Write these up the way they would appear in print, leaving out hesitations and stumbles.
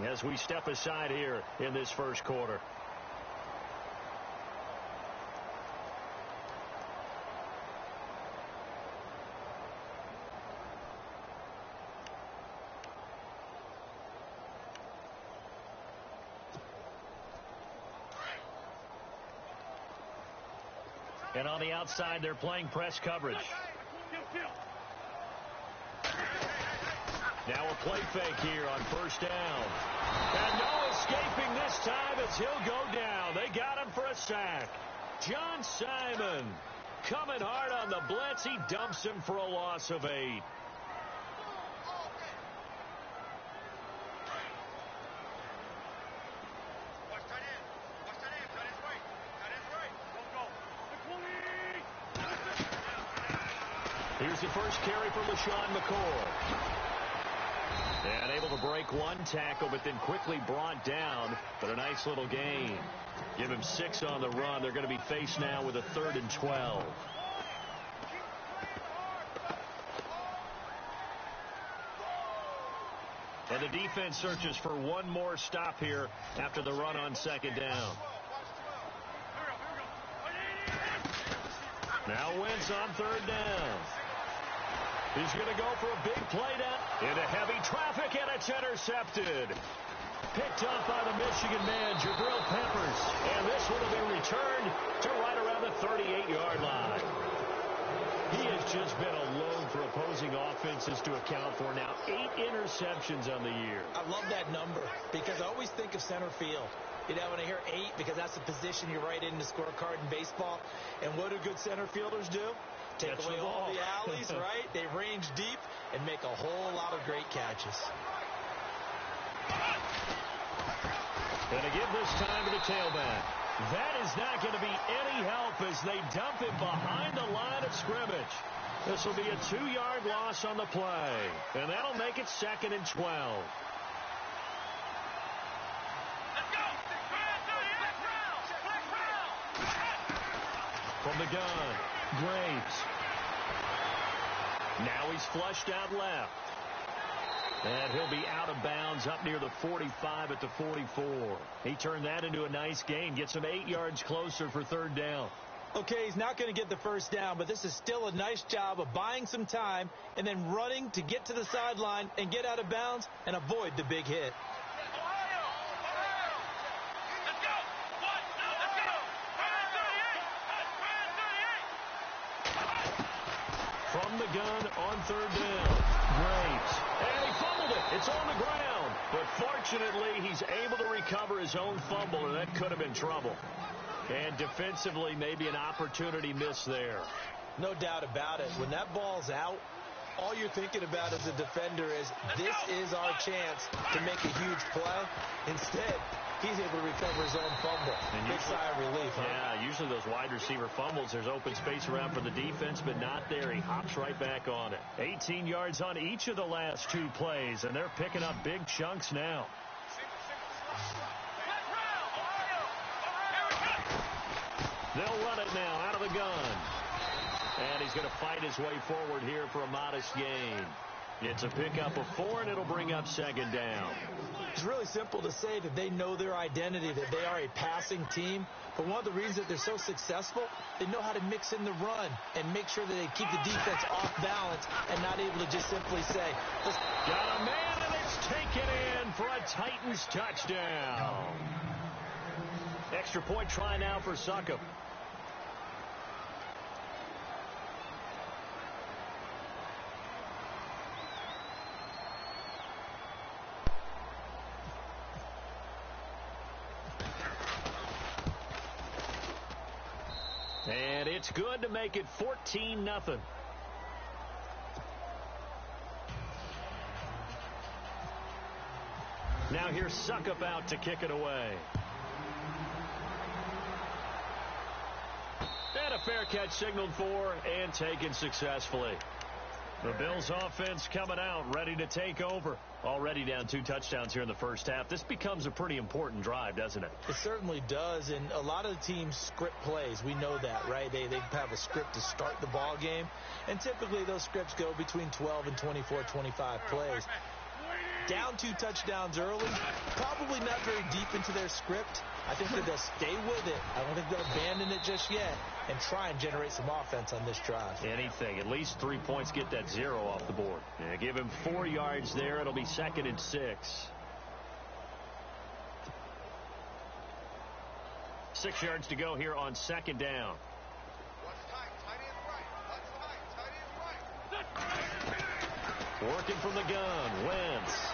as we step aside here in this first quarter. And on the outside, they're playing press coverage. Now a play fake here on first down. And no escaping this time as he'll go down. They got him for a sack. John Simon coming hard on the blitz. He dumps him for a loss of 8. Here's the first carry for LaShawn McCoy. And able to break one tackle, but then quickly brought down. But a nice little gain. Give him 6 on the run. They're going to be faced now with a 3rd and 12. And the defense searches for one more stop here after the run on 2nd down. Now Wentz on 3rd down. He's going to go for a big play down into heavy traffic, and it's intercepted. Picked up by the Michigan man, Jabril Peppers. And this one will be returned to right around the 38-yard line. He has just been a load for opposing offenses to account for now. 8 interceptions on the year. I love that number because I always think of center field. You know, when I hear 8, because that's the position you write in the scorecard in baseball. And what do good center fielders do? Take away all the alleys, right? They range deep and make a whole lot of great catches. And to give this time to the tailback. That is not going to be any help as they dump it behind the line of scrimmage. This will be a 2-yard loss on the play. And that'll make it 2nd and 12. From the gun, Graves. Now he's flushed out left. And he'll be out of bounds up near the 45 at the 44. He turned that into a nice gain. Gets him 8 yards closer for 3rd down. Okay, he's not going to get the first down, but this is still a nice job of buying some time and then running to get to the sideline and get out of bounds and avoid the big hit. From the gun on 3rd down. Graves. And he fumbled it. It's on the ground. But fortunately, he's able to recover his own fumble, or that could have been trouble. And defensively, maybe an opportunity missed there. No doubt about it. When that ball's out, all you're thinking about as a defender is, this is our chance to make a huge play. Instead, he's able to recover his own fumble. And big sigh of relief, huh? Yeah, usually those wide receiver fumbles, there's open space around for the defense, but not there. He hops right back on it. 18 yards on each of the last 2 plays, and they're picking up big chunks now. They'll run it now out of the gun. And he's going to fight his way forward here for a modest gain. It's a pickup of 4, and it'll bring up 2nd down. It's really simple to say that they know their identity, that they are a passing team. But one of the reasons that they're so successful, they know how to mix in the run and make sure that they keep the defense off balance and not able to just simply say, let's... Got a man, and it's taken in for a Titans touchdown. Extra point try now for Succop. And it's good to make it 14-0. Now here's Succop out to kick it away. And a fair catch signaled for and taken successfully. The Bills offense coming out, ready to take over. Already down 2 touchdowns here in the first half. This becomes a pretty important drive, doesn't it? It certainly does, and a lot of the teams script plays. We know that, right? They have a script to start the ball game, and typically those scripts go between 12 and 24, 25 plays. Down 2 touchdowns early, probably not very deep into their script. I think that they'll stay with it. I don't think they'll abandon it just yet and try and generate some offense on this drive. Anything. At least 3 points, get that 0 off the board. Yeah, give him 4 yards there. It'll be 2nd and 6. 6 yards to go here on 2nd down. Working from the gun, Wentz.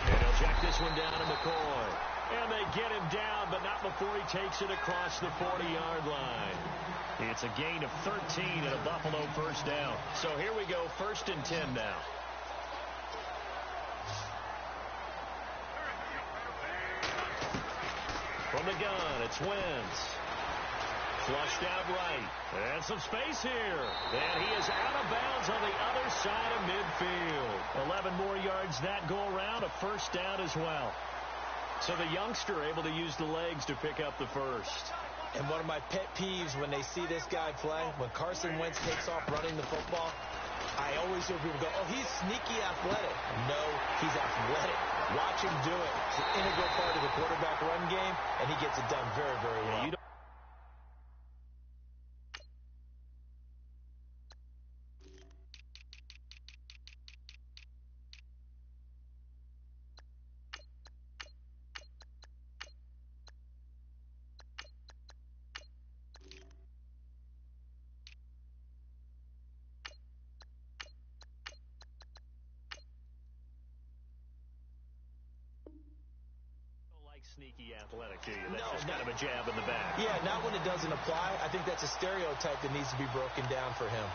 And he'll check this one down to McCoy. And they get him down, but not before he takes it across the 40-yard line. It's a gain of 13 and a Buffalo first down. So here we go, 1st and 10 now. From the gun, it's Wentz. Flushed out right. And some space here. And he is out of bounds on the other side of midfield. 11 more yards that go around, a first down as well. So the youngster able to use the legs to pick up the first. And one of my pet peeves when they see this guy play, when Carson Wentz takes off running the football, I always hear people go, oh, he's sneaky athletic. No, he's athletic. Watch him do it. It's an integral part of the quarterback run game, and he gets it done very, very well. Sneaky athletic to you. That's just kind of a jab in the back. Yeah, not when it doesn't apply. I think that's a stereotype that needs to be broken down for him.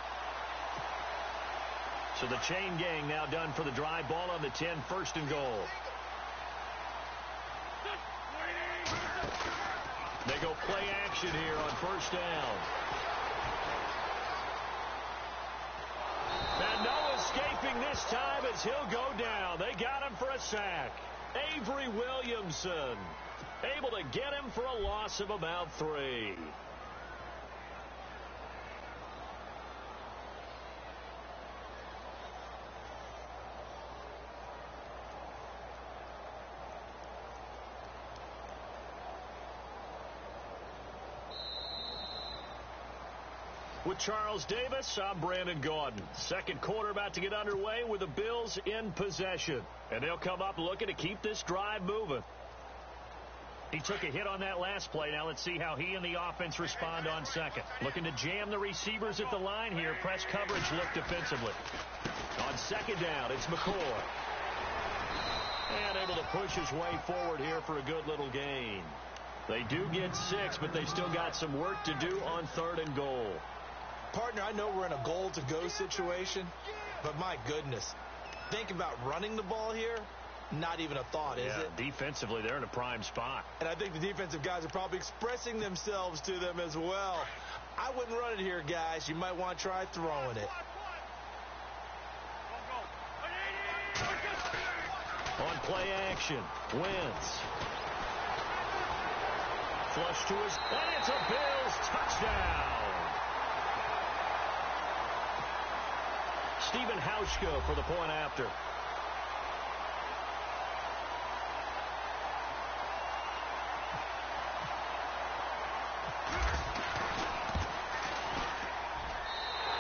So the chain gang now done for the drive. Ball on the 10, 1st and goal. They go play action here on 1st down. And no escaping this time as he'll go down. They got him for a sack. Avery Williamson able to get him for a loss of about 3. With Charles Davis, I'm Brandon Gaudin. Second quarter about to get underway with the Bills in possession. And they'll come up looking to keep this drive moving. He took a hit on that last play. Now let's see how he and the offense respond on second. Looking to jam the receivers at the line here. Press coverage look defensively. On 2nd down, it's McCoy. And able to push his way forward here for a good little gain. They do get 6, but they still got some work to do on 3rd and goal. Partner, I know we're in a goal-to-go situation, but my goodness. Think about running the ball here. Not even a thought, is it? Defensively, they're in a prime spot. And I think the defensive guys are probably expressing themselves to them as well. I wouldn't run it here, guys. You might want to try throwing it. On play action, Wentz. Flush to his, and it's a Bills touchdown. Stephen Hauschka for the point after.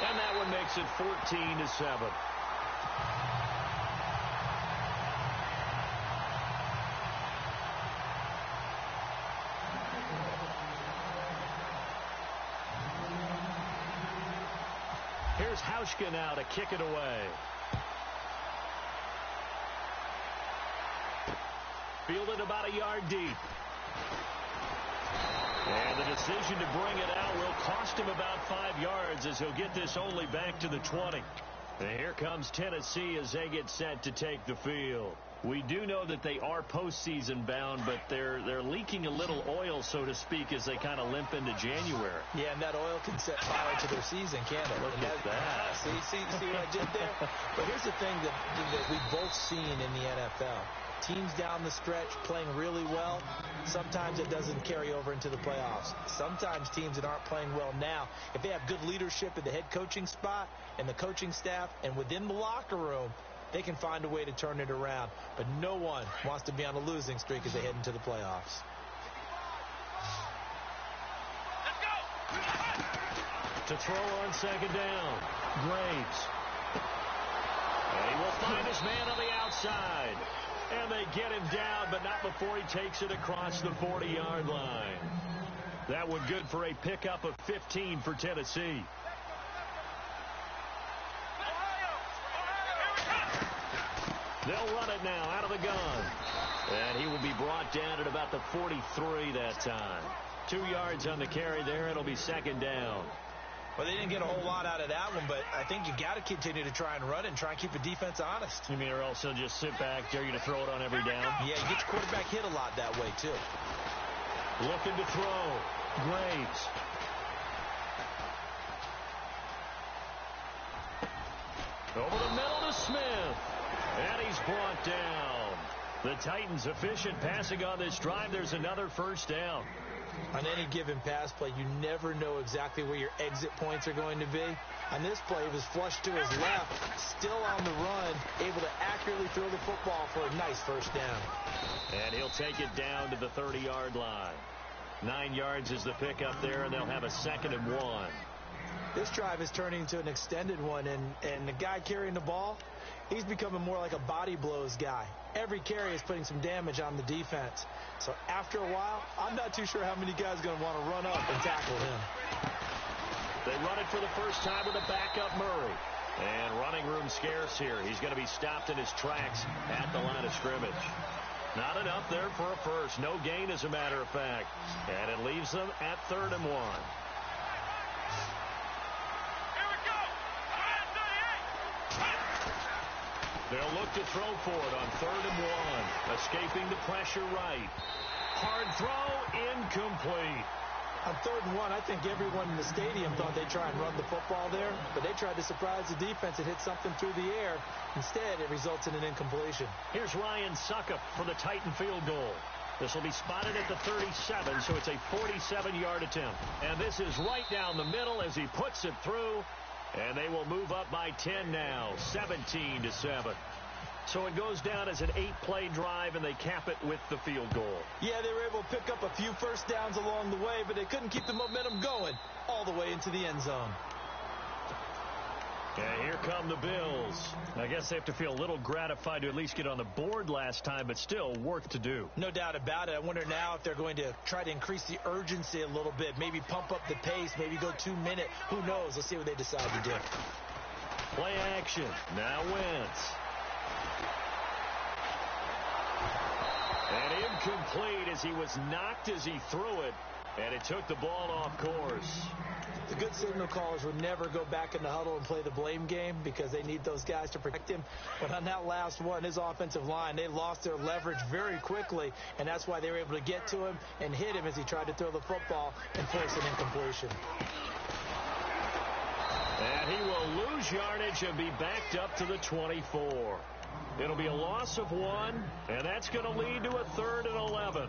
And that one makes it 14-7. Here's Hauschka now to kick it away. Fielded about a yard deep. And the decision to bring it out will cost him about 5 yards as he'll get this only back to the 20. And here comes Tennessee as they get set to take the field. We do know that they are postseason bound, but they're leaking a little oil, so to speak, as they kind of limp into January. Yeah, and that oil can set fire to their season, can't it? Look at that. See what I did there? But here's the thing that we've both seen in the NFL. Teams down the stretch playing really well, sometimes it doesn't carry over into the playoffs. Sometimes teams that aren't playing well now, if they have good leadership at the head coaching spot and the coaching staff and within the locker room, they can find a way to turn it around. But no one wants to be on a losing streak as they head into the playoffs. To throw on second down, Graves. And he will find his man on the outside. And they get him down, but not before he takes it across the 40-yard line. That one good for a pickup of 15 for Tennessee. They'll run it now out of the gun. And he will be brought down at about the 43 that time. 2 yards on the carry there. It'll be second down. Well, they didn't get a whole lot out of that one, but I think you got to continue to try and run it and try and keep the defense honest. You mean or else he'll just sit back, dare you to throw it on every down? Yeah, you get your quarterback hit a lot that way, too. Looking to throw. Graves. Over the middle to Smith. And he's brought down. The Titans efficient passing on this drive. There's another first down. On any given pass play, you never know exactly where your exit points are going to be. On this play, he was flushed to his left, still on the run, able to accurately throw the football for a nice first down. And he'll take it down to the 30-yard line. 9 yards is the pickup there, and they'll have a 2nd and 1. This drive is turning into an extended one, and the guy carrying the ball, he's becoming more like a body blows guy. Every carry is putting some damage on the defense. So after a while, I'm not too sure how many guys are going to want to run up and tackle him. They run it for the first time with a backup Murray. And running room scarce here. He's going to be stopped in his tracks at the line of scrimmage. Not enough there for a first. No gain, as a matter of fact. And it leaves them at 3rd and 1. They'll look to throw for it on 3rd and 1. Escaping the pressure right. Hard throw, incomplete. On 3rd and 1, I think everyone in the stadium thought they'd try and run the football there, but they tried to surprise the defense and hit something through the air. Instead, it results in an incompletion. Here's Ryan Suckup for the Titan field goal. This will be spotted at the 37, so it's a 47-yard attempt. And this is right down the middle as he puts it through. And they will move up by 10 now, 17-7. So it goes down as an 8-play drive, and they cap it with the field goal. Yeah, they were able to pick up a few first downs along the way, but they couldn't keep the momentum going all the way into the end zone. And here come the Bills. I guess they have to feel a little gratified to at least get on the board last time, but still work to do. No doubt about it. I wonder now if they're going to try to increase the urgency a little bit, maybe pump up the pace, maybe go 2-minute. Who knows? Let's see what they decide to do. Play action. Now Wentz. And incomplete as he was knocked as he threw it, and it took the ball off course. The good signal callers would never go back in the huddle and play the blame game because they need those guys to protect him. But on that last one, his offensive line, they lost their leverage very quickly, and that's why they were able to get to him and hit him as he tried to throw the football and force an incompletion. And he will lose yardage and be backed up to the 24. It'll be a loss of 1, and that's going to lead to a 3rd and 11.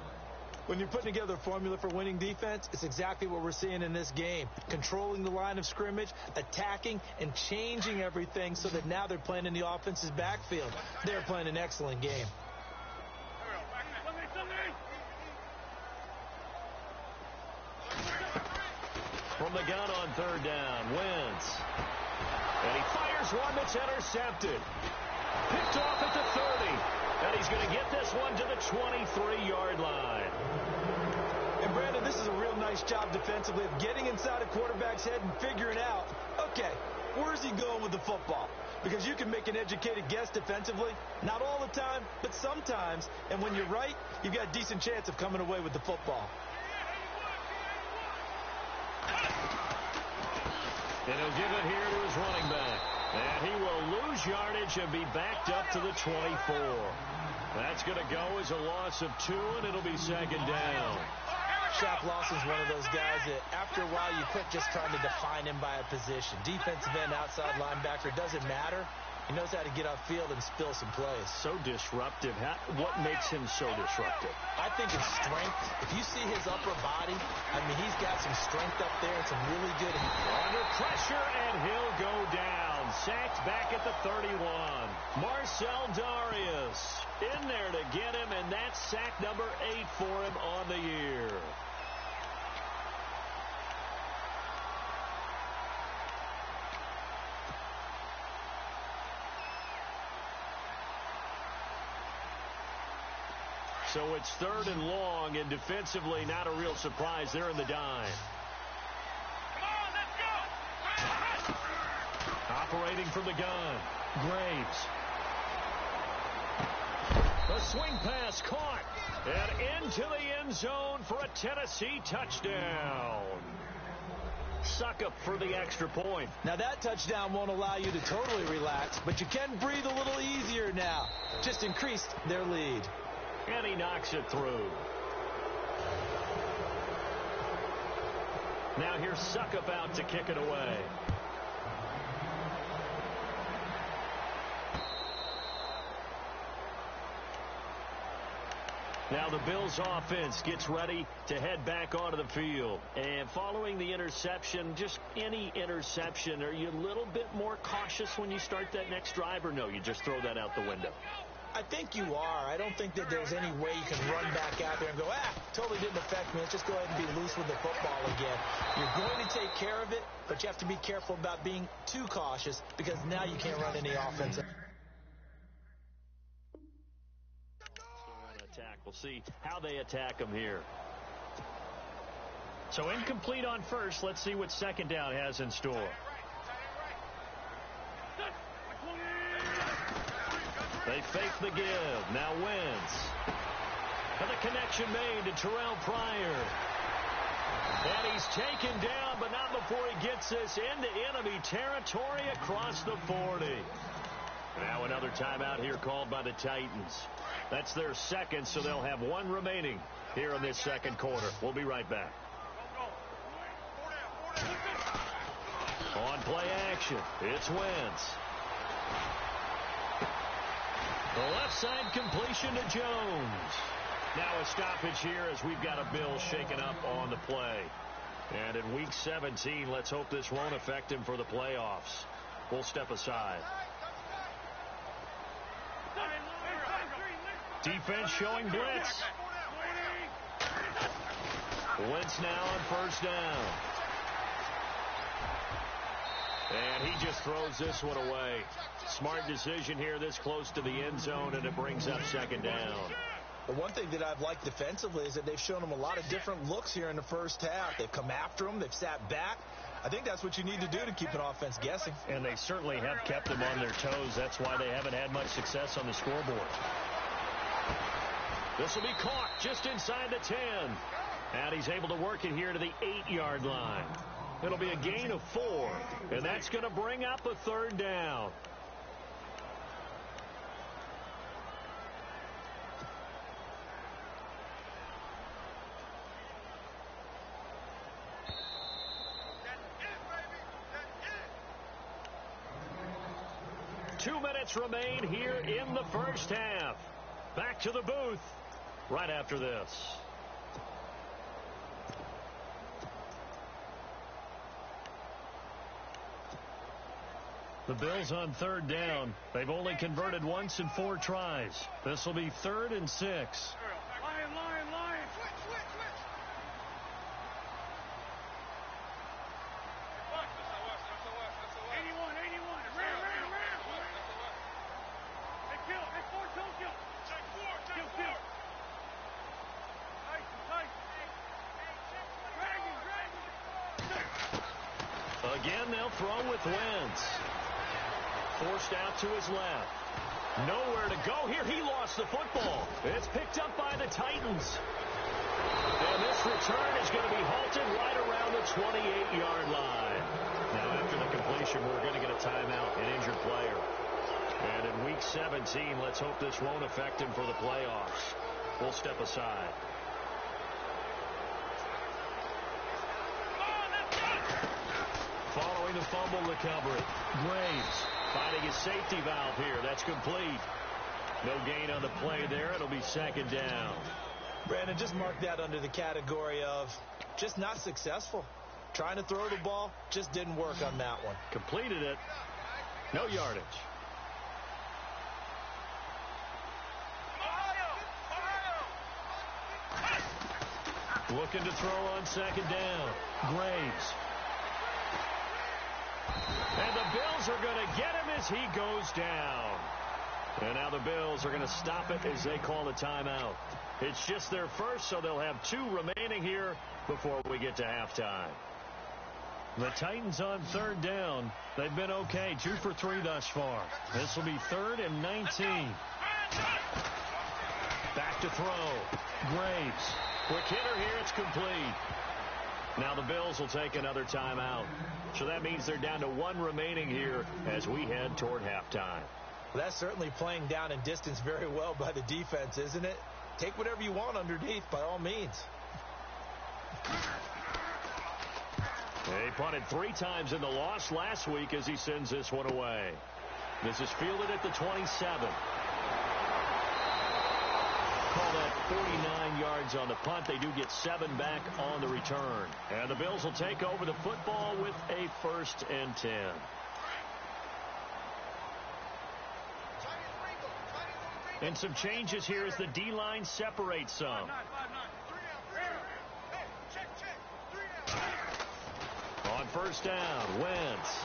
When you're putting together a formula for winning defense, it's exactly what we're seeing in this game. Controlling the line of scrimmage, attacking, and changing everything so that now they're playing in the offense's backfield. They're playing an excellent game. From the gun on 3rd down, Wentz. And he fires one that's intercepted. Picked off at the 30. And he's going to get this one to the 23-yard line. And, Brandon, this is a real nice job defensively of getting inside a quarterback's head and figuring out, okay, where's he going with the football? Because you can make an educated guess defensively. Not all the time, but sometimes. And when you're right, you've got a decent chance of coming away with the football. And he'll give it here to his running back. And he will lose yardage and be backed up to the 24. That's going to go as a loss of 2, and it'll be 2nd down. Shaq Lawson's one of those guys that after a while you quit just trying to define him by a position. Defensive end, outside linebacker, doesn't matter. He knows how to get upfield and spill some plays. So disruptive. What makes him so disruptive? I think it's strength. If you see his upper body, I mean, he's got some strength up there and some really good. Under pressure, and he'll go down. Sacked back at the 31. Marcel Darius in there to get him, and that's sack number 8 for him on the year. So it's 3rd and long, and defensively, not a real surprise. They're in the dime. Come on, let's go. Operating from the gun, Graves. The swing pass caught, and into the end zone for a Tennessee touchdown. Succop for the extra point. Now that touchdown won't allow you to totally relax, but you can breathe a little easier now. Just increased their lead. And he knocks it through. Now here's Succop out to kick it away. Now the Bills offense gets ready to head back onto the field. And following the interception, just any interception, are you a little bit more cautious when you start that next drive, or no, you just throw that out the window? I think you are. I don't think that there's any way you can run back out there and go, totally didn't affect me. Let's just go ahead and be loose with the football again. You're going to take care of it, but you have to be careful about being too cautious because now you can't run any offense. Attack. We'll see how they attack them here. So incomplete on first. Let's see what second down has in store. They fake the give. Now Wentz. And the connection made to Terrell Pryor. And he's taken down, but not before he gets this into enemy territory across the 40. Now another timeout here called by the Titans. That's their second, so they'll have one remaining here in this second quarter. We'll be right back. On play action, it's Wentz. The left side completion to Jones. Now a stoppage here as we've got a Bill shaken up on the play. And in Week 17, let's hope this won't affect him for the playoffs. We'll step aside. Defense showing blitz. Wentz now on first down. And he just throws this one away. Smart decision here this close to the end zone, and it brings up second down. The one thing that I've liked defensively is that they've shown them a lot of different looks here in the first half. They've come after them. They've sat back. I think that's what you need to do to keep an offense guessing. And they certainly have kept them on their toes. That's why they haven't had much success on the scoreboard. This will be caught just inside the 10. And he's able to work it here to the 8-yard line. It'll be a gain of 4. And that's going to bring up a third down. Two minutes remain here in the first half. Back to the booth right after this. The Bills on third down. They've only converted once in 4 tries. This will be 3rd and 6. Lion. Switch. Again, they'll throw with Wentz. Forced out to his left. Nowhere to go here. He lost the football. It's picked up by the Titans. And this return is going to be halted right around the 28-yard line. Now, after the completion, we're going to get a timeout, an injured player. And in Week 17, let's hope this won't affect him for the playoffs. We'll step aside. Following the fumble recovery, Graves Finding a safety valve here. That's complete. No gain on the play there. It'll be second down. Brandon, just mark that under the category of just not successful. Trying to throw the ball, just didn't work on that one. Completed it. No yardage. Looking to throw on second down. Graves. And the Bills are going to get him as he goes down. And now the Bills are going to stop it as they call the timeout. It's just their first, so they'll have 2 remaining here before we get to halftime. The Titans on third down. They've been okay, 2 for 3 thus far. This will be 3rd and 19. Back to throw. Graves. Quick hitter here. It's complete. Now the Bills will take another timeout. So that means they're down to 1 remaining here as we head toward halftime. Well, that's certainly playing down in distance very well by the defense, isn't it? Take whatever you want underneath by all means. He punted 3 times in the loss last week as he sends this one away. This is fielded at the 27. Call that 49 yards on the punt. They do get 7 back on the return. And the Bills will take over the football with a 1st and 10. And some changes here as the D-line separates some. On first down, Wentz.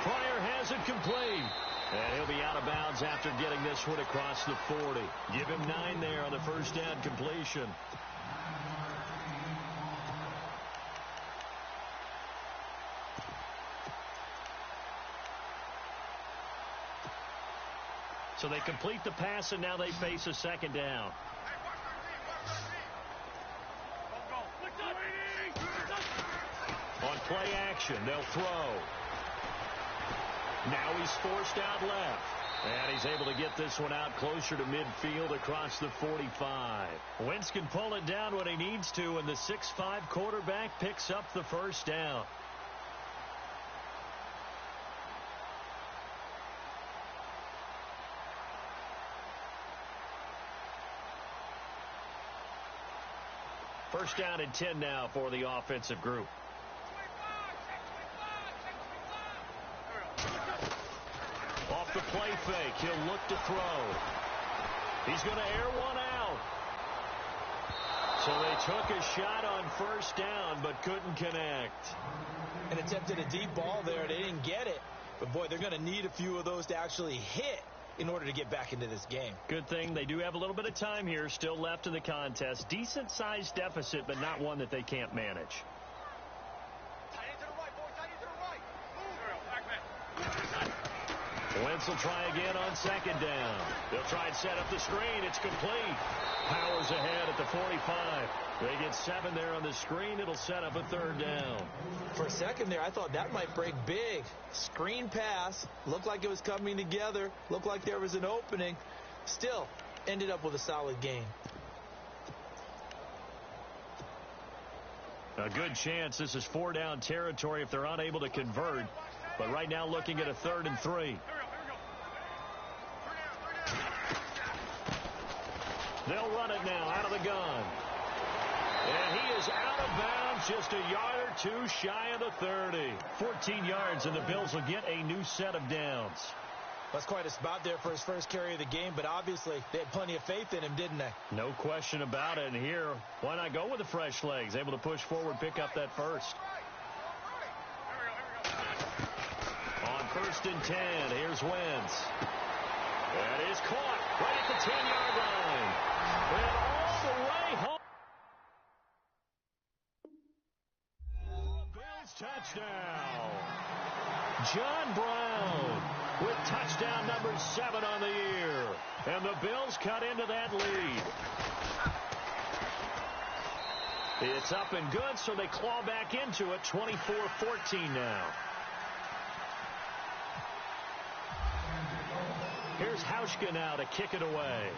Pryor has it complete. And he'll be out of bounds after getting this one across the 40. Give him 9 there on the first down completion. So they complete the pass, and now they face a second down. On play action, they'll throw. Now he's forced out left. And he's able to get this one out closer to midfield across the 45. Wentz can pull it down when he needs to, and the 6'5" quarterback picks up the first down. First down and 10 now for the offensive group. Off the play fake, he'll look to throw. He's going to air one out. So they took a shot on first down, but couldn't connect. And attempted a deep ball there. They didn't get it. But, boy, they're going to need a few of those to actually hit in order to get back into this game. Good thing they do have a little bit of time here still left in the contest. Decent-sized deficit, but not one that they can't manage. Wentz will try again on second down. They'll try and set up the screen. It's complete. Powers ahead at the 45. They get 7 there on the screen. It'll set up a third down. For a second there, I thought that might break big. Screen pass. Looked like it was coming together. Looked like there was an opening. Still, ended up with a solid gain. A good chance this is 4-down territory if they're unable to convert. But right now looking at a 3rd and 3. They'll run it now out of the gun. And he is out of bounds just a yard or 2 shy of the 30. 14 yards, and the Bills will get a new set of downs. That's quite a spot there for his first carry of the game, but obviously they had plenty of faith in him, didn't they? No question about it. And here, why not go with the fresh legs? Able to push forward, pick up that first. On 1st and 10, here's Wentz. That is caught right at the 10-yard line. And all the way home. Bills touchdown. John Brown with touchdown number 7 on the year. And the Bills cut into that lead. It's up and good, so they claw back into it, 24-14 now. Here's Hauschka now to kick it away.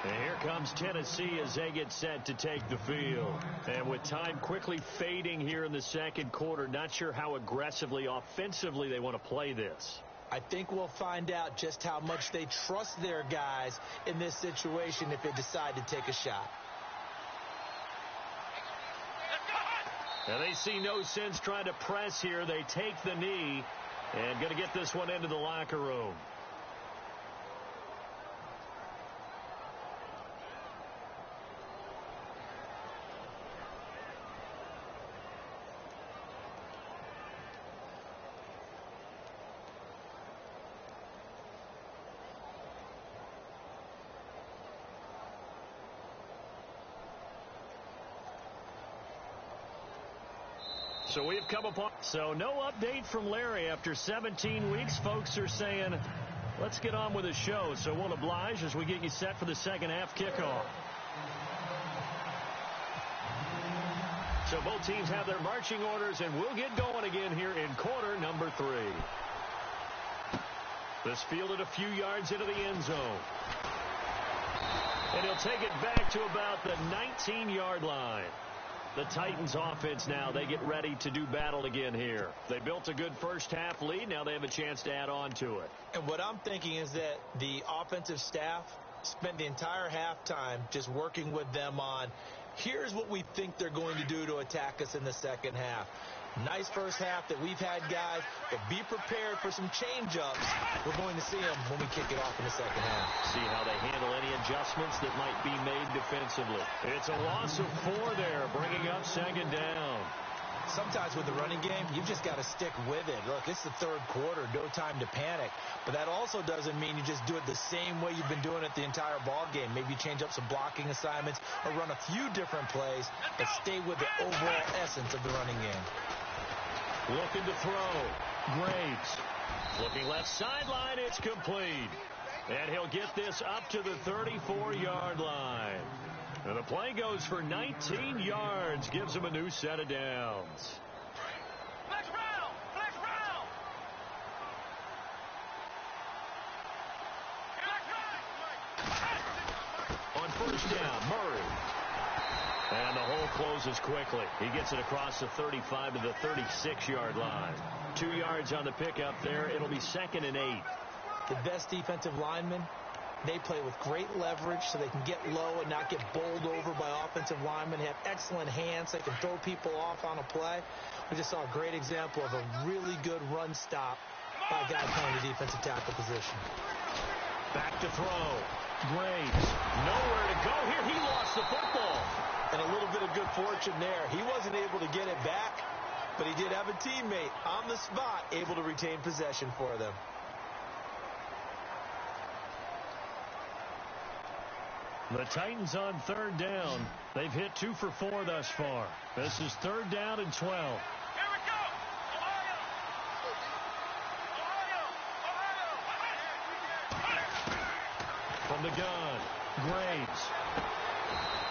And here comes Tennessee as they get set to take the field. And with time quickly fading here in the second quarter, not sure how aggressively, offensively they want to play this. I think we'll find out just how much they trust their guys in this situation if they decide to take a shot. Now they see no sense trying to press here. They take the knee and going to get this one into the locker room. So we've come upon. So no update from Larry after 17 weeks. Folks are saying, let's get on with the show. So we'll oblige as we get you set for the second half kickoff. So both teams have their marching orders, and we'll get going again here in quarter number 3. This fielded a few yards into the end zone. And he'll take it back to about the 19-yard line. The Titans offense now, they get ready to do battle again here. They built a good first half lead. Now they have a chance to add on to it. And what I'm thinking is that the offensive staff spent the entire halftime just working with them on, here's what we think they're going to do to attack us in the second half. Nice first half that we've had, guys, but be prepared for some change-ups. We're going to see them when we kick it off in the second half. See how they handle any adjustments that might be made defensively. It's a loss of 4 there, bringing up second down. Sometimes with the running game, you've just got to stick with it. Look, it's the third quarter, no time to panic. But that also doesn't mean you just do it the same way you've been doing it the entire ball game. Maybe you change up some blocking assignments or run a few different plays, but stay with the overall essence of the running game. Looking to throw. Graves. Looking left sideline. It's complete. And he'll get this up to the 34-yard line. And the play goes for 19 yards. Gives him a new set of downs. Flex round! Flex round! On first down, Murray. And the hole closes quickly. He gets it across the 35 to the 36-yard line. 2 yards on the pickup there. It'll be 2nd and 8. The best defensive linemen, they play with great leverage so they can get low and not get bowled over by offensive linemen. They have excellent hands. They can throw people off on a play. We just saw a great example of a really good run stop by a guy playing the defensive tackle position. Back to throw. Graves. Nowhere to go here. He lost the football. And a little bit of good fortune there. He wasn't able to get it back, but he did have a teammate on the spot able to retain possession for them. The Titans on third down. They've hit 2 for 4 thus far. This is 3rd down and 12. Here we go! Ohio! From the gun, Graves.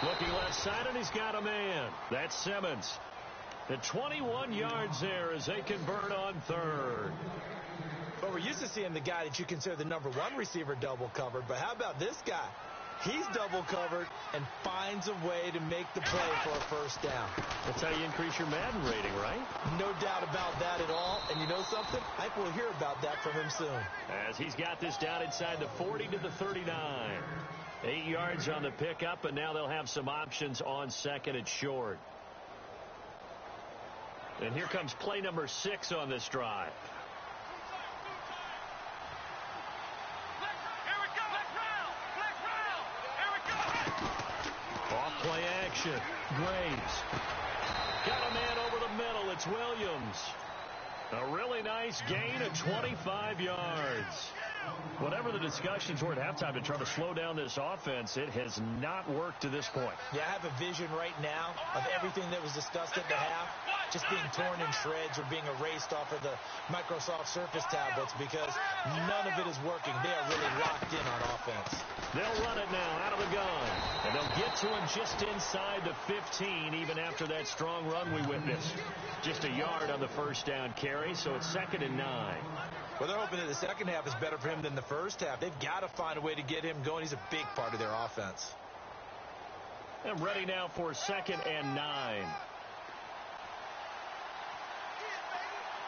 Looking left side, and he's got a man. That's Simmons. At 21 yards there as they convert on 3rd. Well, we're used to seeing the guy that you consider the number 1 receiver double covered, but how about this guy? He's double covered and finds a way to make the play for a first down. That's how you increase your Madden rating, right? No doubt about that at all. And you know something? I think we'll hear about that from him soon. As he's got this down inside the 40 to the 39. 8 yards on the pickup, and now they'll have some options on 2nd and short. And here comes play number 6 on this drive. Off-play action. Graves. Got a man over the middle. It's Williams. A really nice gain of 25 yards. Whatever the discussions were at halftime to try to slow down this offense, it has not worked to this point. Yeah, I have a vision right now of everything that was discussed at the half just being torn in shreds or being erased off of the Microsoft Surface tablets because none of it is working. They are really locked in on offense. They'll run it now out of the gun. And they'll get to him just inside the 15, even after that strong run we witnessed. Just a yard on the first down carry, so it's 2nd and 9. Well, they're hoping that the second half is better for him than the first half. They've got to find a way to get him going. He's a big part of their offense. And ready now for 2nd and 9.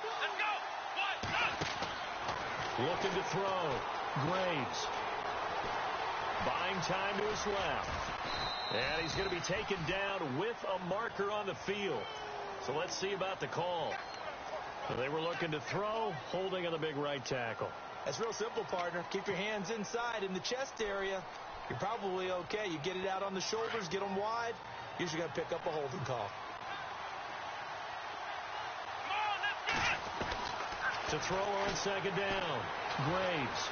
Let's go. Looking to throw. Graves. Buying time to his left. And he's going to be taken down with a marker on the field. So let's see about the call. They were looking to throw, holding on the big right tackle. That's real simple, partner. Keep your hands inside in the chest area. You're probably okay. You get it out on the shoulders, get them wide. Usually going to pick up a holding call. To throw on 2nd down. Graves.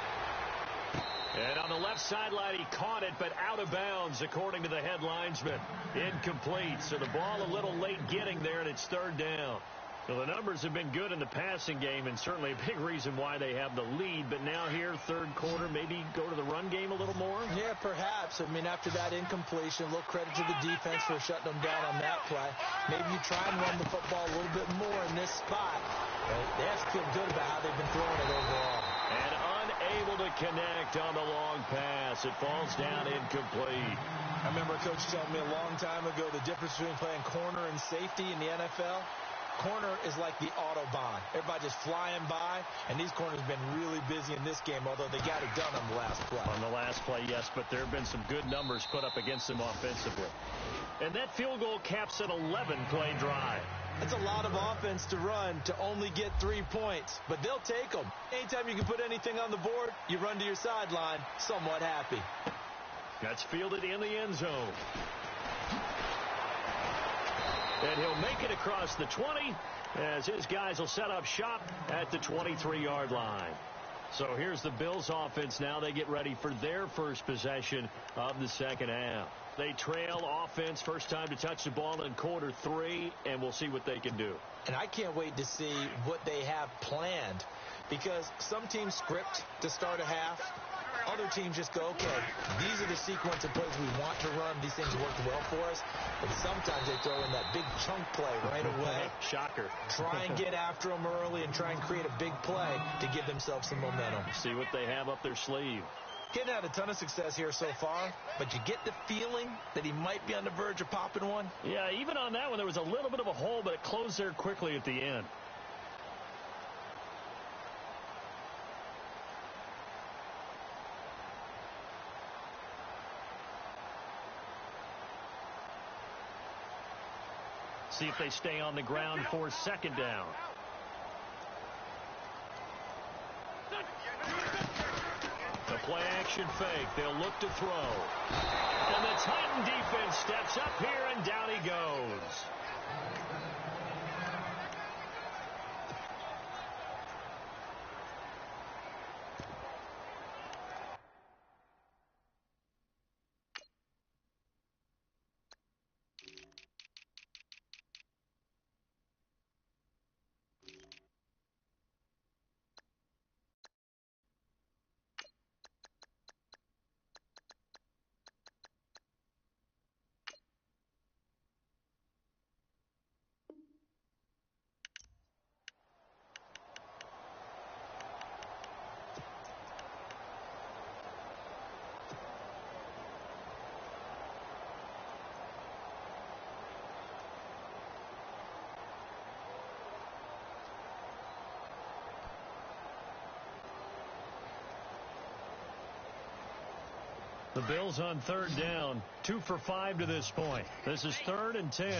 And on the left sideline, he caught it, but out of bounds, according to the head linesman. Incomplete. So the ball a little late getting there, and it's 3rd down. Well, the numbers have been good in the passing game, and certainly a big reason why they have the lead. But now here, 3rd quarter, maybe go to the run game a little more? Yeah, perhaps. I mean, after that incompletion, a little credit to the defense for shutting them down on that play. Maybe you try and run the football a little bit more in this spot. But they have to feel good about how they've been throwing it overall. And unable to connect on the long pass. It falls down incomplete. I remember a coach telling me a long time ago the difference between playing corner and safety in the NFL. Corner is like the Autobahn. Everybody just flying by, and these corners have been really busy in this game, although they got it done on the last play. On the last play, yes, but there have been some good numbers put up against them offensively. And that field goal caps an 11-play drive. That's a lot of offense to run to only get 3 points, but they'll take them. Anytime you can put anything on the board, you run to your sideline somewhat happy. That's fielded in the end zone. And he'll make it across the 20 as his guys will set up shop at the 23-yard line. So here's the Bills offense now. They get ready for their first possession of the second half. They trail offense first time to touch the ball in quarter 3, and we'll see what they can do. And I can't wait to see what they have planned, because some teams script to start a half. Other teams just go, okay, these are the sequence of plays we want to run. These things work well for us. But sometimes they throw in that big chunk play right away. Shocker. Try and get after them early and try and create a big play to give themselves some momentum. See what they have up their sleeve. Getting had a ton of success here so far, but you get the feeling that he might be on the verge of popping one. Yeah, even on that one, there was a little bit of a hole, but it closed there quickly at the end. See if they stay on the ground for 2nd down. The play action fake. They'll look to throw. And the Titan defense steps up here, and down he goes. The Bills on 3rd down, 2 for 5 to this point. This is 3rd and 10.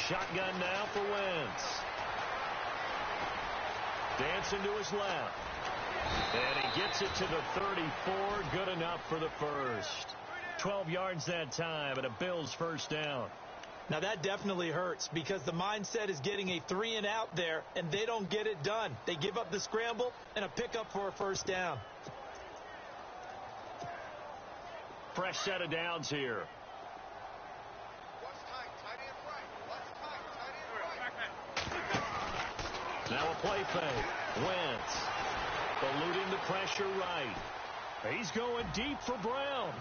Shotgun now for Wentz. Dancing to his left. And he gets it to the 34. Good enough for the first. 12 yards that time, and a Bills first down. Now that definitely hurts, because the mindset is getting a 3-and-out there, and they don't get it done. They give up the scramble and a pickup for a first down. Fresh set of downs here. Now a play fake. Wentz eluding the pressure right. He's going deep for Brown.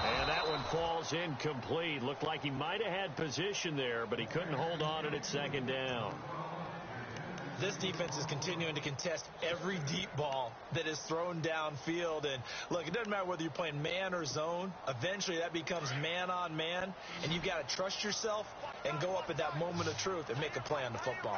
And that one falls incomplete. Looked like he might have had position there, but he couldn't hold on to it at second down. This defense is continuing to contest every deep ball that is thrown downfield. And, look, it doesn't matter whether you're playing man or zone. Eventually, that becomes man-on-man, and you've got to trust yourself and go up at that moment of truth and make a play on the football.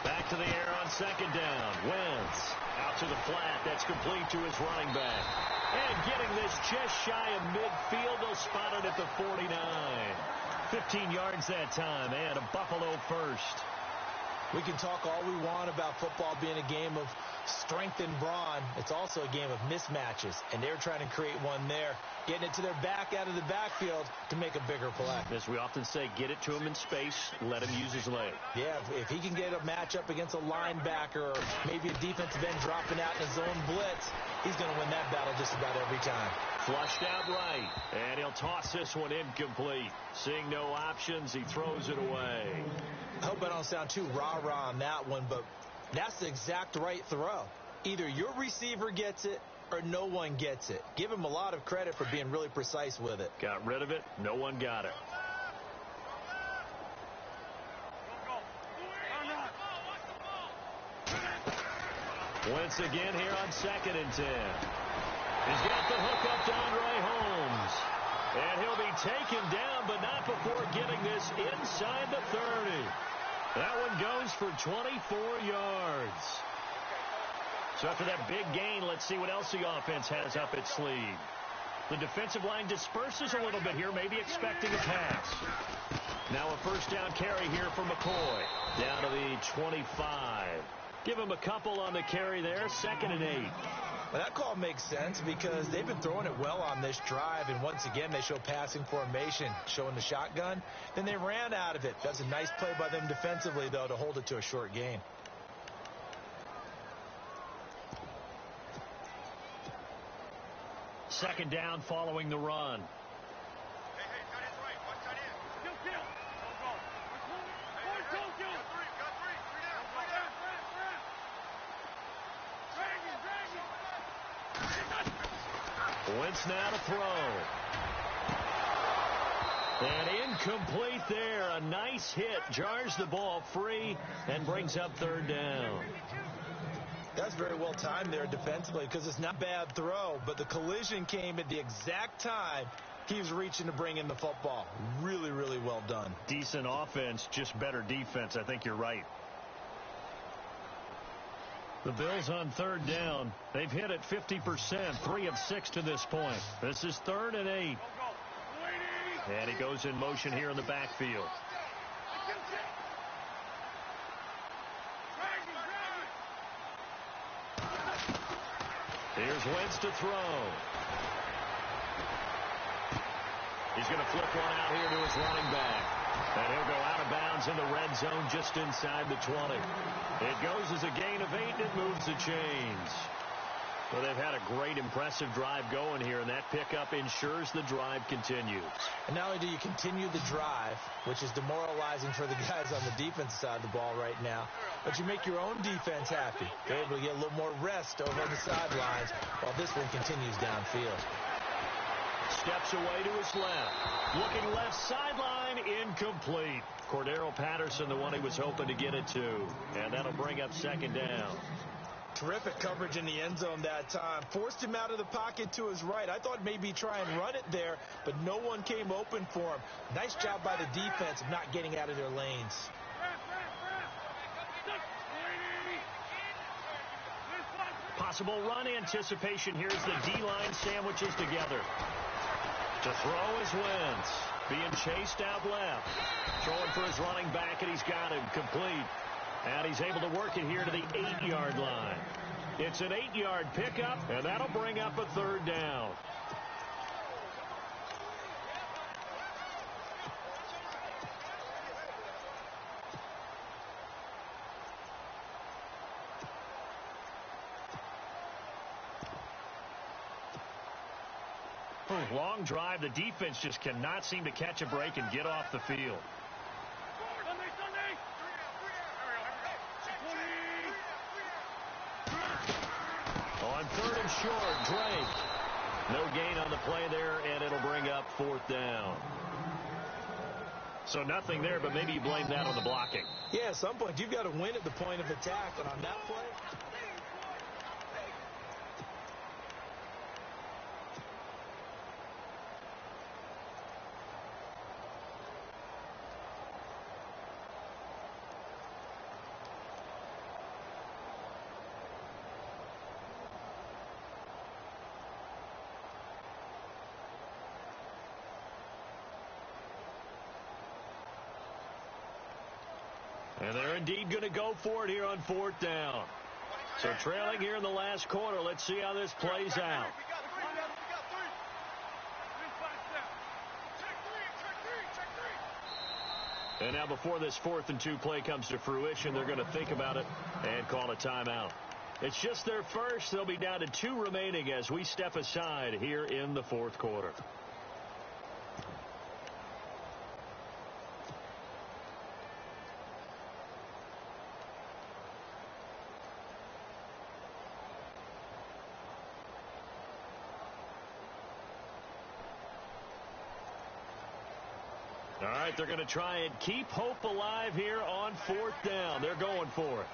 Back to the air on second down. Wentz out to the flat. That's complete to his running back. And getting this just shy of midfield. They'll spot it at the 49. 15 yards that time, and a Buffalo first. We can talk all we want about football being a game of strength and brawn. It's also a game of mismatches, and they're trying to create one there, getting it to their back out of the backfield to make a bigger play. As we often say, get it to him in space, let him use his leg. Yeah, if he can get a matchup against a linebacker or maybe a defensive end dropping out in a zone blitz, he's going to win that battle just about every time. Flushed out right, and he'll toss this one incomplete. Seeing no options, he throws it away. I hope I don't sound too rah-rah on that one, but that's the exact right throw. Either your receiver gets it or no one gets it. Give him a lot of credit for being really precise with it. Got rid of it. No one got it. Wentz again here on 2nd and 10. He's got the hook up to Andre Holmes. And he'll be taken down, but not before getting this inside the 30. That one goes for 24 yards. So after that big gain, let's see what else the offense has up its sleeve. The defensive line disperses a little bit here, maybe expecting a pass. Now a first down carry here for McCoy. Down to the 25. Give him a couple on the carry there, 2nd and 8. Well, that call makes sense because they've been throwing it well on this drive, and once again they show passing formation, showing the shotgun. Then they ran out of it. That's a nice play by them defensively, though, to hold it to a short gain. Second down following the run. Wentz now to throw. And incomplete there. A nice hit. Jars the ball free and brings up 3rd down. That's very well timed there defensively because it's not a bad throw, but the collision came at the exact time he was reaching to bring in the football. Really, really well done. Decent offense, just better defense. I think you're right. The Bills on 3rd down. They've hit it 50%, 3 of 6 to this point. This is 3rd and 8. And he goes in motion here in the backfield. Here's Wentz to throw. He's going to flip one out here to his running back. And he'll go out of bounds in the red zone just inside the 20. It goes as a gain of 8, and it moves the chains. Well, they've had a great, impressive drive going here, and that pickup ensures the drive continues. And not only do you continue the drive, which is demoralizing for the guys on the defensive side of the ball right now, but you make your own defense happy. They're able to get a little more rest over on the sidelines while this one continues downfield. Steps away to his left. Looking left sideline, incomplete. Cordero Patterson, the one he was hoping to get it to. And that'll bring up 2nd down. Terrific coverage in the end zone that time. Forced him out of the pocket to his right. I thought maybe try and run it there, but no one came open for him. Nice job by the defense of not getting out of their lanes. Possible run anticipation. Here's the D-line sandwiches together. To throw is Wentz. Being chased out left. Throwing for his running back, and he's got him complete. And he's able to work it here to the 8-yard line. It's an 8-yard pickup, and that'll bring up a 3rd down. Long drive. The defense just cannot seem to catch a break and get off the field. On 3rd and short, Drake. No gain on the play there, and it'll bring up fourth down. So nothing there, but maybe you blame that on the blocking. Yeah, at some point, you've got to win at the point of attack, and on that play... And they're indeed going to go for it here on fourth down. So trailing here in the last quarter. Let's see how this plays out. And now before this 4th and 2 play comes to fruition, they're going to think about it and call a timeout. It's just their first. They'll be down to 2 remaining as we step aside here in the fourth quarter. All right, they're going to try and keep hope alive here on fourth down. They're going for it.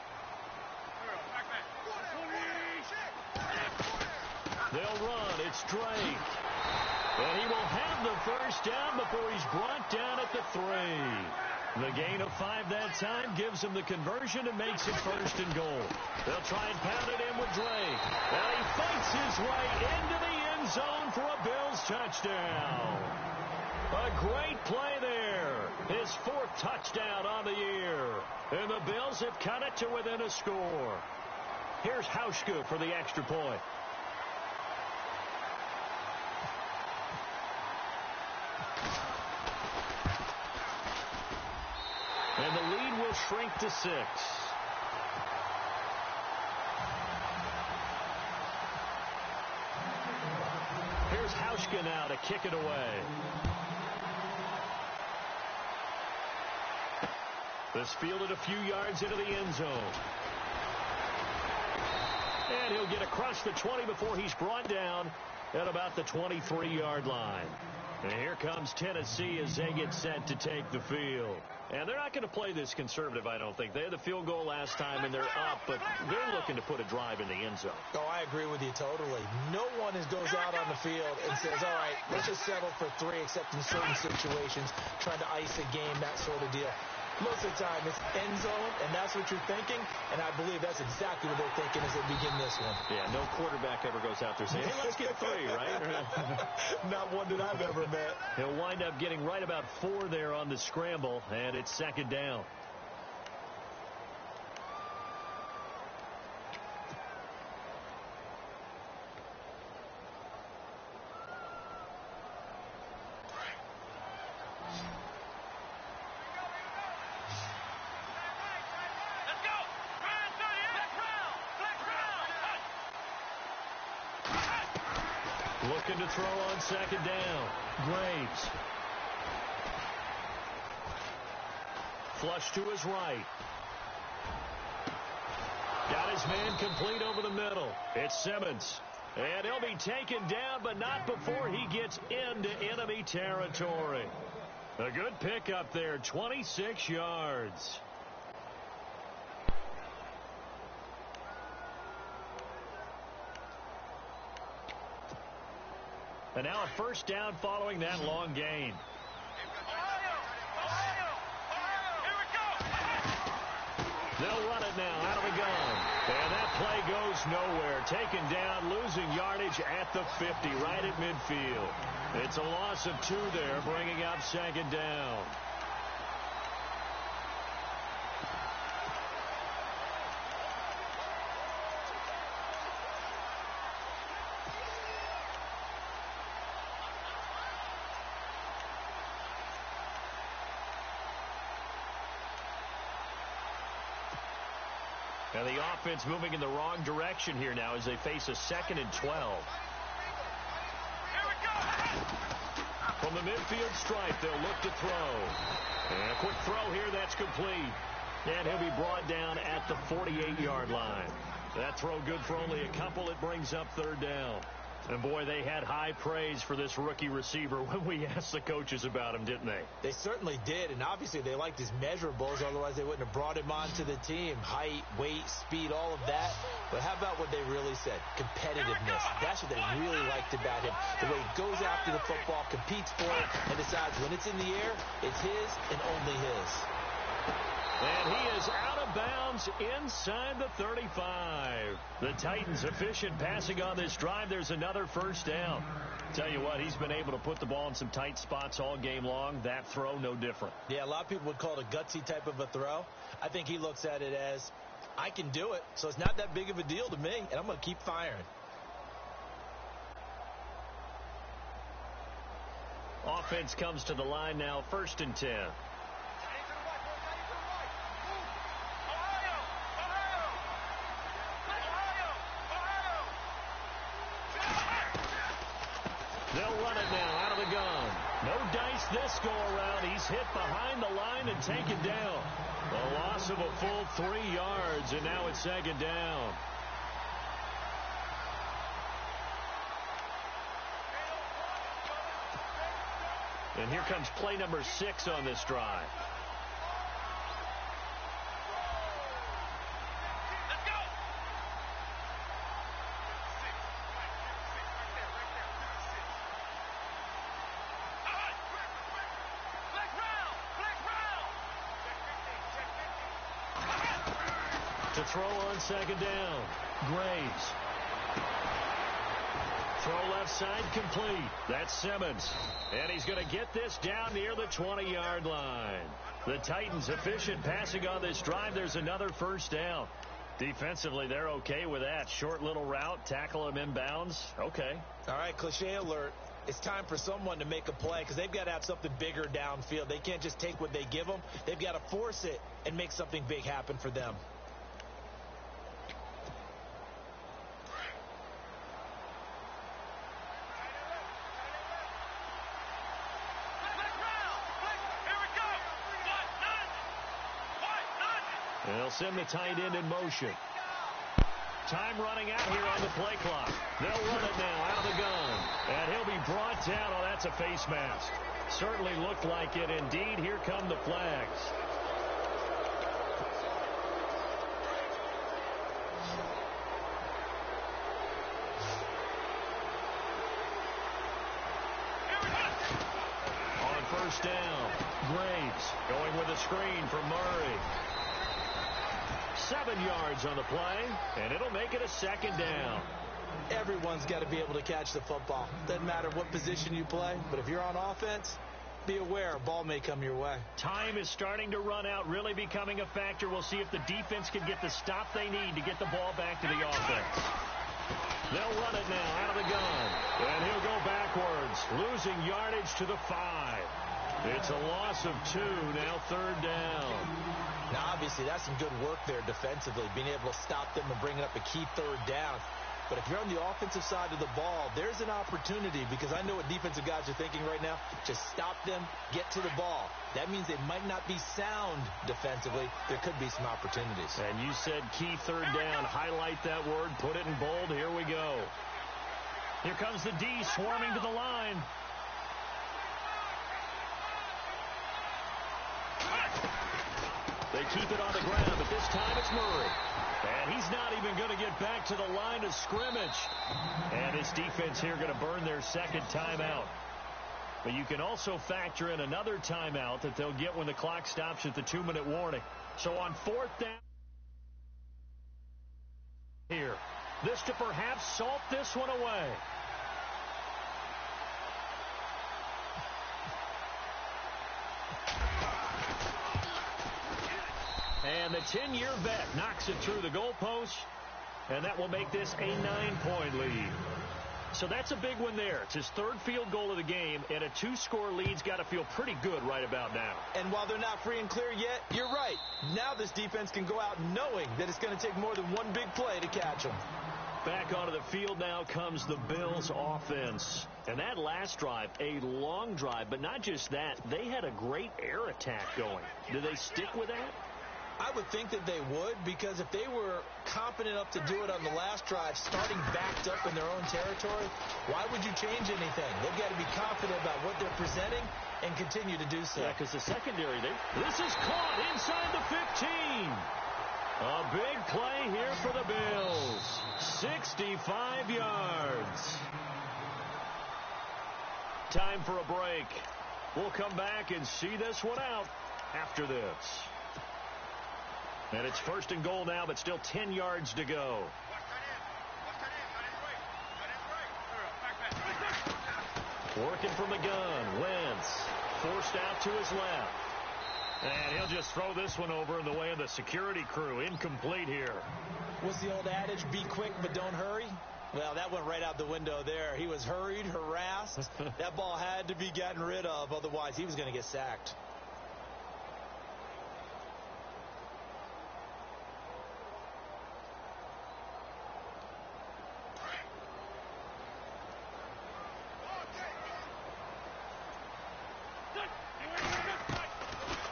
They'll run. It's Drake. And he will have the first down before he's brought down at the 3. The gain of 5 that time gives him the conversion and makes it 1st and goal. They'll try and pound it in with Drake. And he fights his way into the end zone for a Bills touchdown. A great play there. His 4th touchdown on the year. And the Bills have cut it to within a score. Here's Hauschka for the extra point. And the lead will shrink to 6. Here's Hauschka now to kick it away. This fielded a few yards into the end zone. And he'll get across the 20 before he's brought down at about the 23-yard line. And here comes Tennessee as they get set to take the field. And they're not going to play this conservative, I don't think. They had the field goal last time, and they're up, but they're looking to put a drive in the end zone. Oh, I agree with you totally. No one goes out on the field and says, all right, let's just settle for 3, except in certain situations, trying to ice a game, that sort of deal. Most of the time, it's end zone, and that's what you're thinking, and I believe that's exactly what they're thinking as they begin this one. Yeah, no quarterback ever goes out there saying, hey, let's get 3, right? Not one that I've ever met. He'll wind up getting right about 4 there on the scramble, and it's 2nd down. Looking to throw on 2nd down. Graves. Flush to his right. Got his man complete over the middle. It's Simmons. And he'll be taken down, but not before he gets into enemy territory. A good pickup there, 26 yards. And now a first down following that long gain. They'll run it now out of the gun. And that play goes nowhere. Taken down, losing yardage at the 50, right at midfield. It's a loss of 2 there, bringing up 2nd down. And the offense moving in the wrong direction here now as they face a 2nd and 12. From the midfield stripe, they'll look to throw. And a quick throw here, that's complete. And he'll be brought down at the 48-yard line. That throw good for only a couple. It brings up 3rd down. And, boy, they had high praise for this rookie receiver when we asked the coaches about him, didn't they? They certainly did, and obviously they liked his measurables. Otherwise, they wouldn't have brought him onto the team. Height, weight, speed, all of that. But how about what they really said? Competitiveness. That's what they really liked about him. The way he goes after the football, competes for it, and decides when it's in the air, it's his and only his. And he is out of bounds inside the 35. The Titans efficient passing on this drive. There's another first down. Tell you what, he's been able to put the ball in some tight spots all game long. That throw, no different. Yeah, a lot of people would call it a gutsy type of a throw. I think he looks at it as, I can do it, so it's not that big of a deal to me, and I'm going to keep firing. Offense comes to the line now, 1st and 10. They'll run it now out of the gun. No dice this go-around. He's hit behind the line and taken down. A loss of a full 3 yards, and now it's 2nd down. And here comes play number 6 on this drive. To throw on 2nd down. Graves. Throw left side complete. That's Simmons. And he's going to get this down near the 20-yard line. The Titans efficient passing on this drive. There's another first down. Defensively, they're okay with that. Short little route, tackle him inbounds. Okay. All right, cliche alert. It's time for someone to make a play because they've got to have something bigger downfield. They can't just take what they give them. They've got to force it and make something big happen for them. They'll send the tight end in motion. Time running out here on the play clock. They'll run it now out of the gun. And he'll be brought down. Oh, that's a face mask. Certainly looked like it. Indeed, here come the flags. On 1st down, Graves going with a screen from Murray. 7 yards on the play, and it'll make it a 2nd down. Everyone's got to be able to catch the football. Doesn't matter what position you play, but if you're on offense, be aware a ball may come your way. Time is starting to run out, really becoming a factor. We'll see if the defense can get the stop they need to get the ball back to the offense. They'll run it now out of the gun, and he'll go backwards, losing yardage to the 5. It's a loss of 2, now 3rd down. Now, obviously, that's some good work there defensively, being able to stop them and bringing up a key 3rd down. But if you're on the offensive side of the ball, there's an opportunity because I know what defensive guys are thinking right now. Just stop them, get to the ball. That means they might not be sound defensively. There could be some opportunities. And you said key 3rd down. Highlight that word. Put it in bold. Here we go. Here comes the D swarming to the line. They keep it on the ground, but this time it's Murray. And he's not even going to get back to the line of scrimmage. And his defense here going to burn their 2nd timeout. But you can also factor in another timeout that they'll get when the clock stops at the 2-minute warning. So on 4th down here, this to perhaps salt this one away. And the 10-year vet knocks it through the goalpost, and that will make this a 9-point lead. So that's a big one there. It's his 3rd field goal of the game, and a 2-score lead's got to feel pretty good right about now. And while they're not free and clear yet, you're right. Now this defense can go out knowing that it's going to take more than one big play to catch them. Back onto the field now comes the Bills offense. And that last drive, a long drive, but not just that. They had a great air attack going. Do they stick with that? I would think that they would, because if they were competent enough to do it on the last drive, starting backed up in their own territory, why would you change anything? They've got to be confident about what they're presenting and continue to do so. Yeah, because the secondary, this is caught inside the 15. A big play here for the Bills. 65 yards. Time for a break. We'll come back and see this one out after this. And it's 1st and goal now, but still 10 yards to go. Working from the gun. Wentz forced out to his left. And he'll just throw this one over in the way of the security crew. Incomplete here. What's the old adage? Be quick, but don't hurry. Well, that went right out the window there. He was hurried, harassed. That ball had to be gotten rid of. Otherwise, he was going to get sacked.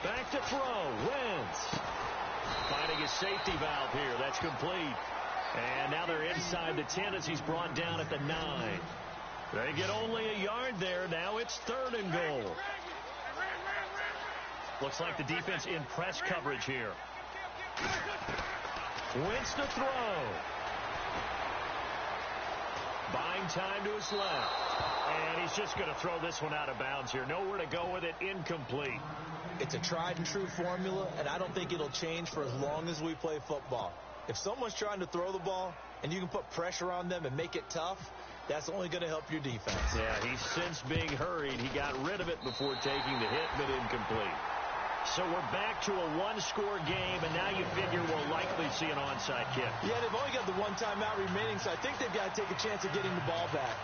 Back to throw. Wentz finding his safety valve here. That's complete. And now they're inside the 10 as he's brought down at the 9. They get only a yard there. Now it's 3rd and goal. Looks like the defense in press coverage here. Wentz to throw. Buying time to his left. And he's just going to throw this one out of bounds here. Nowhere to go with it. Incomplete. It's a tried and true formula, and I don't think it'll change for as long as we play football. If someone's trying to throw the ball and you can put pressure on them and make it tough, that's only going to help your defense. Yeah, he's since being hurried. He got rid of it before taking the hit, but incomplete. So we're back to a one-score game, and now you figure we'll likely see an onside kick. Yeah, they've only got the one timeout remaining, so I think they've got to take a chance of getting the ball back.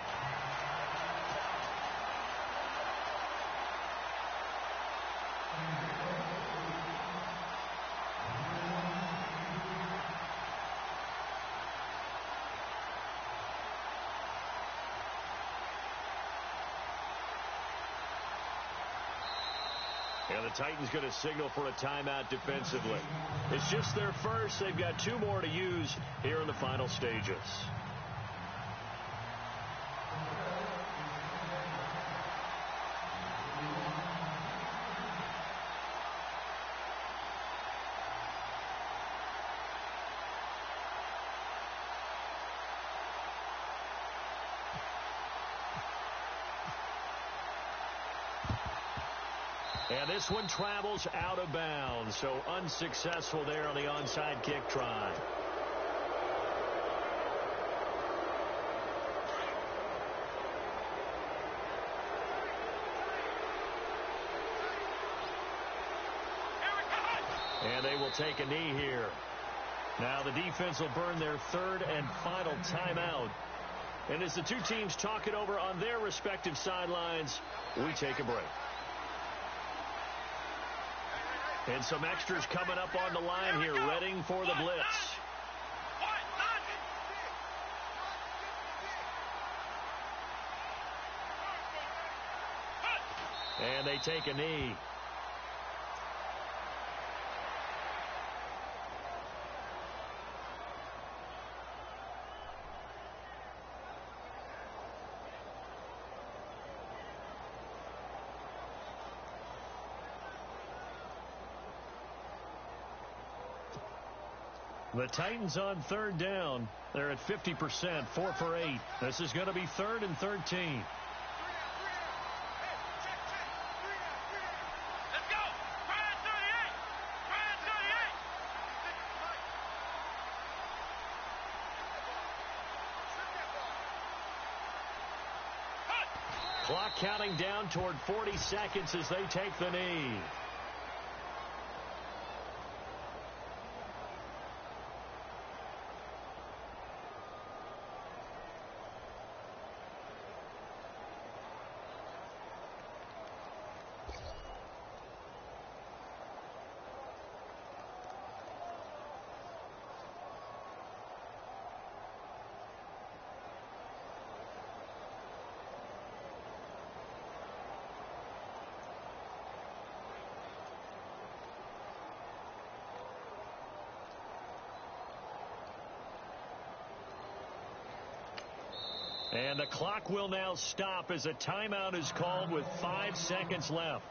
And the Titans going to signal for a timeout defensively. It's just their first. They've got 2 more to use here in the final stages. And this one travels out of bounds, so unsuccessful there on the onside kick try. And they will take a knee here. Now the defense will burn their 3rd and final timeout. And as the two teams talk it over on their respective sidelines, we take a break. And some extras coming up on the line here, readying for the blitz. And they take a knee. The Titans on 3rd down. They're at 50%, 4 for 8. This is going to be 3rd and 13. Let's go. Try at 38. Try at 38. Clock counting down toward 40 seconds as they take the knee. And the clock will now stop as a timeout is called with 5 seconds left.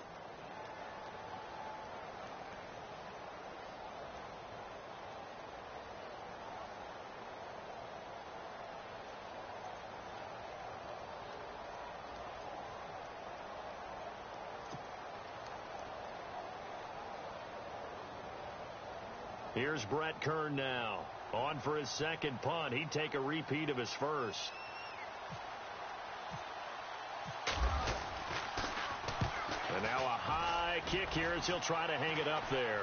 Here's Brett Kern now. On for his second punt. He'd take a repeat of his first. And now a high kick here as he'll try to hang it up there.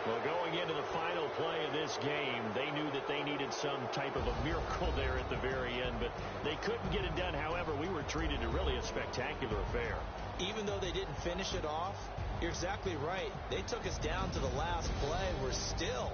Well, going into the final play of this game, they knew that they needed some type of a miracle there at the very end, but they couldn't get it done. However, we were treated to really a spectacular affair. Even though they didn't finish it off, you're exactly right. They took us down to the last play. We're still